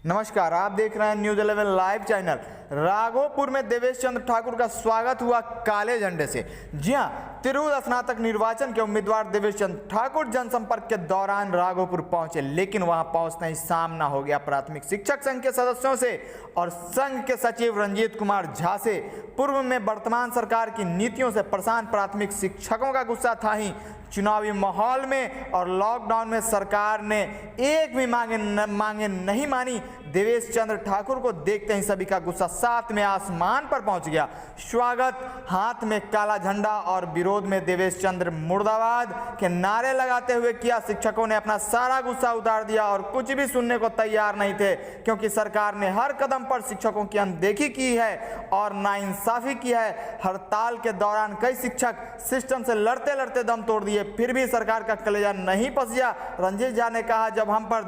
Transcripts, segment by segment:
नमस्कार, आप देख रहे हैं न्यूज 11 लाइव चैनल। राघोपुर में देवेश चंद्र ठाकुर का स्वागत हुआ काले झंडे से। जी हां, तिरहुत स्नातक निर्वाचन के उम्मीदवार देवेश चंद्र ठाकुर जनसंपर्क के दौरान राघोपुर पहुंचे, लेकिन वहां पहुंचते ही सामना हो गया प्राथमिक शिक्षक संघ के सदस्यों से और संघ के सचिव रंजीत कुमार झा से। पूर्व में वर्तमान सरकार की नीतियों से परेशान प्राथमिक शिक्षकों का गुस्सा था ही चुनावी माहौल में और लॉकडाउन में सरकार ने एक भी मांगे नहीं मानी। देवेश चंद्र ठाकुर को देखते ही सभी का गुस्सा साथ में आसमान पर पहुंच गया। स्वागत, हाथ में काला झंडा और विरोध में देवेश चंद्र मुर्दाबाद के नारे लगाते हुए किया। शिक्षकों ने अपना सारा गुस्सा उतार दिया और कुछ भी सुनने को तैयार नहीं थे, क्योंकि सरकार ने हर कदम पर शिक्षकों की अनदेखी की है और नाइंसाफी की है। हड़ताल के दौरान कई शिक्षक सिस्टम से लड़ते लड़ते दम तोड़ दिए, फिर भी सरकार का कलेजा नहीं पसिया। रंजीत झा ने कहा, जब हम पर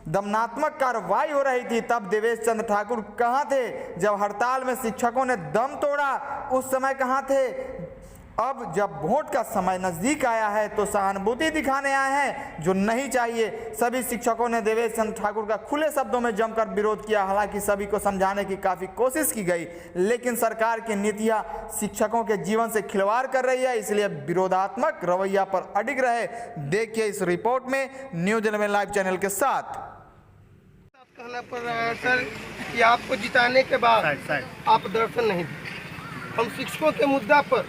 दमनात्मक कार्रवाई हो रही थी तब देवेश चंद्र ठाकुर कहां थे? जब हड़ताल में शिक्षकों ने दम तोड़ा उस समय कहां थे? अब जब वोट का समय नजदीक आया है तो सहानुभूति दिखाने आए हैं, जो नहीं चाहिए। सभी शिक्षकों ने देवेश चंद्र ठाकुर का खुले शब्दों में जमकर विरोध किया। हालांकि सभी को समझाने की काफी कोशिश की गई, लेकिन सरकार की नीतियां शिक्षकों के जीवन से खिलवाड़ कर रही है, इसलिए विरोधात्मक रवैया पर अडिग रहे। देखिए इस रिपोर्ट में न्यूज 11 लाइव चैनल के साथ। कहना पड़ रहा है सर कि आपको जिताने के बाद आप दर्शन नहीं दिए। हम शिक्षकों के मुद्दा पर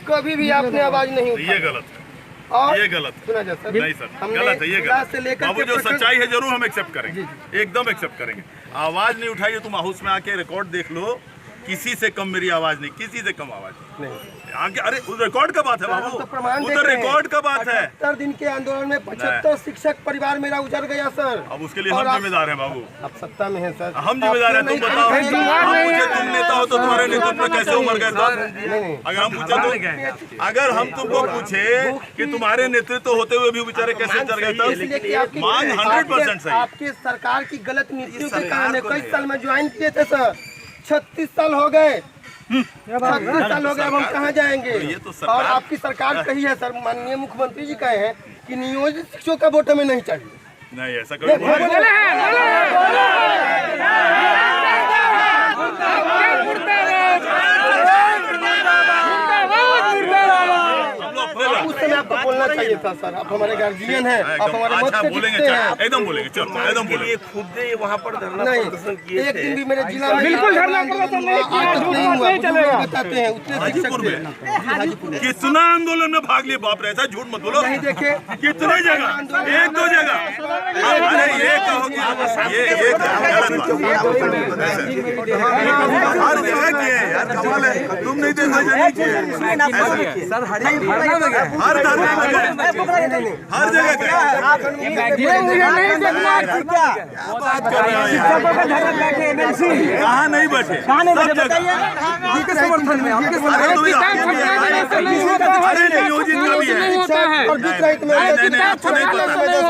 कभी भी आपने आवाज नहीं उठाई। ये गलत है, और ये गलत है। सुना जा सर, नहीं सर, गलत है, ये गलत से लेकर बाबू जो सच्चाई है जरूर हम एक्सेप्ट करेंगे, एकदम एक्सेप्ट करेंगे। आवाज नहीं उठाइए, तुम हाउस में आके रिकॉर्ड देख लो, किसी से कम मेरी आवाज नहीं, किसी से कम आवाज नहीं। आगे अरे रिकॉर्ड का बात है बाबू, उधर रिकॉर्ड का बात है। 78 दिन के आंदोलन में 75 शिक्षक परिवार मेरा उजड़ गया सर। अब उसके लिए हम जिम्मेदार हैं बाबू। आप सत्ता में हैं सर, हम जिम्मेदार हैं। तुम बताओ, तुम नेता हो तो तुम्हारे नेतृत्व में कैसे उमर गए सर? अगर हम पूछे तो, अगर हम तुमको पूछे कि तुम्हारे नेतृत्व होते हुए भी बेचारे कैसे चल गए तब मांग 100% सही। आपकी सरकार की गलत नीतियों के कारण कई साल में ज्वाइन किए थे सर। 36 साल हो गए, 36 साल हो गए, अब हम कहाँ जाएंगे? और आपकी सरकार कही है सर, माननीय मुख्यमंत्री जी कहे हैं कि नियोजित शिक्षकों का वोट हमें नहीं चाहिए। नहीं ऐसा कभी उस समय आपको बोलना चाहिए था सर। आप हमारे गार्जियन हैं, आप हमारे मत से बोलेंगे, एकदम बोलेंगे, चलो एकदम बोलेंगे। खुद वहाँ पर धरना नहीं, प्रदर्शन किए एक थे। दिन भी मेरे जिला में बिल्कुल धरना प्रदर्शन नहीं किया। बताते हैं उतने हाजीपुर में कितना आंदोलन में भाग लिए? बाप रे, ऐसा झूठ मत बोलो। नहीं देखे कितने जगह, एक दो जगह। अरे ये कहो कि ये हर जगह किए यार, कमाल है। तुम नहीं देखो सर, हर धरने में गए, हर जगह गए। बात कर रहे हैं, कहाँ नहीं बैठे? समर्थन में अरे नियोजित का भी है।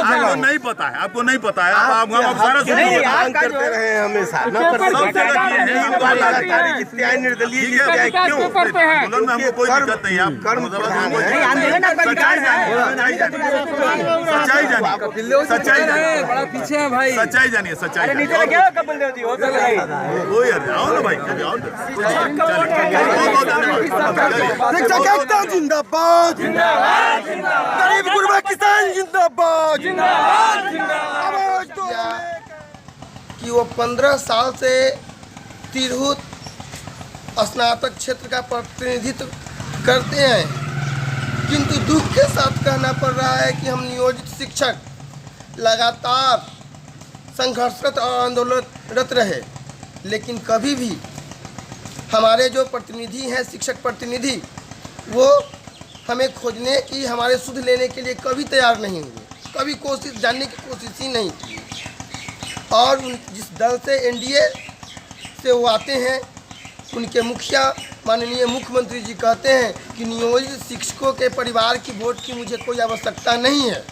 आपको नहीं पता है, आपको नहीं पता है। आप सारा करते रहे हैं हमेशा। निर्दलीय क्यों? आंदोलन में हमको कोई दिक्कत नहीं है। आप कर्म सच्चाई पीछे है भाई, सच्चाई जानिए, सच्चाई आओ ना भाई, आओ जिंदाबाद, गरीब गुरबा किसान जिंदाबाद। कि वो 15 साल से तिरहुत स्नातक क्षेत्र का प्रतिनिधित्व करते हैं, किंतु दुख के साथ कहना पड़ रहा है कि हम नियोजित शिक्षक लगातार संघर्षरत और आंदोलनरत रहे, लेकिन कभी भी हमारे जो प्रतिनिधि हैं, शिक्षक प्रतिनिधि, वो हमें खोजने की, हमारे सुध लेने के लिए कभी तैयार नहीं हुए, कभी कोशिश जानने की कोशिश ही नहीं की। और जिस दल से एनडीए से वो आते हैं, उनके मुखिया माननीय मुख्यमंत्री जी कहते हैं कि नियोजित शिक्षकों के परिवार की वोट की मुझे कोई आवश्यकता नहीं है।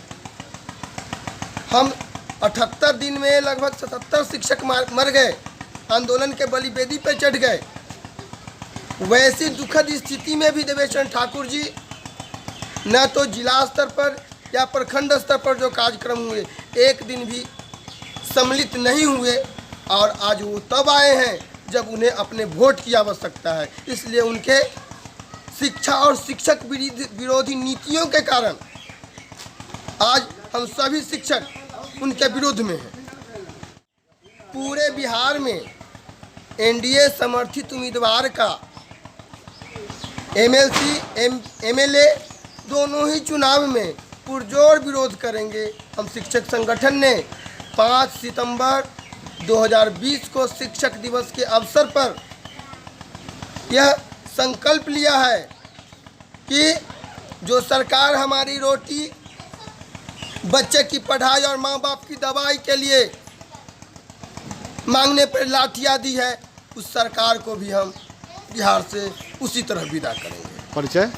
हम 78 दिन में लगभग 77 शिक्षक मर गए, आंदोलन के बलि बेदी पर चढ़ गए। वैसी दुखद स्थिति में भी देवेश चंद्र ठाकुर जी न तो जिला स्तर पर या प्रखंड स्तर पर जो कार्यक्रम हुए, एक दिन भी सम्मिलित नहीं हुए और आज वो तब आए हैं जब उन्हें अपने वोट की आवश्यकता है। इसलिए उनके शिक्षा और शिक्षक विरोधी नीतियों के कारण आज हम सभी शिक्षक उनके विरोध में हैं। पूरे बिहार में एनडीए समर्थित उम्मीदवार का एमएलसी एमएलए दोनों ही चुनाव में पुरजोर विरोध करेंगे। हम शिक्षक संगठन ने 5 सितंबर 2020 को शिक्षक दिवस के अवसर पर यह संकल्प लिया है कि जो सरकार हमारी रोटी, बच्चे की पढ़ाई और माँ बाप की दवाई के लिए मांगने पर लाठियाँ दी है, उस सरकार को भी हम बिहार से उसी तरह विदा करेंगे। परिचय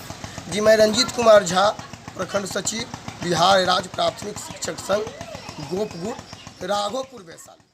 जी, मैं रंजीत कुमार झा, प्रखंड सचिव, बिहार राज्य प्राथमिक शिक्षक संघ, गोपगुट, राघोपुर, वैशाली।